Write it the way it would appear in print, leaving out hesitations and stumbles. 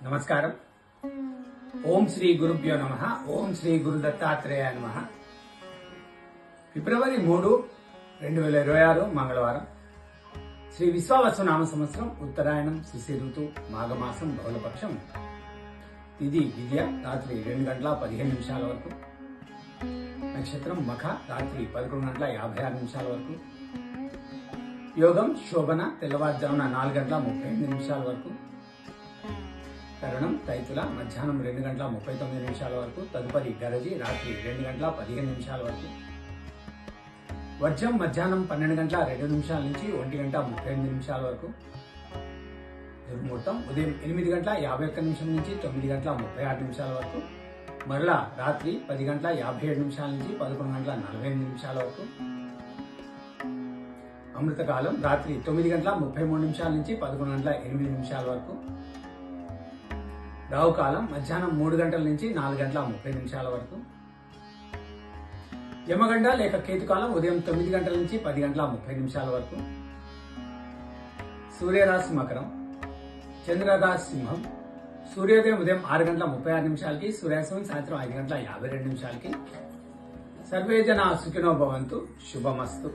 నమస్కారం. ఓం శ్రీ గురుభ్యో నమః. ఓం శ్రీ గురు దత్తాత్రేయ నమః. ఫిబ్రవరి 3, 2026 మంగళవారం. శ్రీ విశ్వావసు నామ సంవత్సరం ఉత్తరాయణం శిశి ఋతు మాఘమాసం బహుళపక్షం. తిథి విద్య రాత్రి 2 గంటల 15 నిమిషాల వరకు. నక్షత్రం మఖ రాత్రి 11 గంటల 56 నిమిషాల వరకు. యోగం శోభన తెల్లవారుజామున 4 గంటల 35 నిమిషాల వరకు. కరణం తైతుల మధ్యాహ్నం 2 గంటల 39 నిమిషాల వరకు. తదుపరి గరజి రాత్రి 2 గంటల 15 నిమిషాల వరకు. వర్జం మధ్యాహ్నం 12 గంటల 2 నిమిషాల నుంచి 1 గంట 38 నిమిషాల వరకు. దుర్ముహూర్తం ఉదయం 8 గంటల 51 నిమిషం నుంచి 9 గంటల 36 నిమిషాల వరకు. మరలా రాత్రి 10 గంటల 57 నిమిషాల నుంచి 11 గంటల 48 నిమిషాల వరకు. అమృతకాలం రాత్రి 9 గంటల 33 నిమిషాల నుంచి 11 గంటల 8 నిమిషాల వరకు. రావుకాలం మధ్యాహ్నం 3 గంటల నుంచి 4 గంటల 30 నిమిషాల వరకు. యమగండ లేక కేతుకాలం ఉదయం 9 గంటల నుంచి 10 గంటల 30 నిమిషాల వరకు. సూర్యరాశి మకరం, చంద్రరాశి సింహం. సూర్యోదయం ఉదయం 6 గంటల 36 నిమిషాలకి, సూర్యాస్తమయం సాయంత్రం 5 గంటల 52 నిమిషాలకి. సర్వే జనా సుఖినో భవంతు. శుభమస్తు.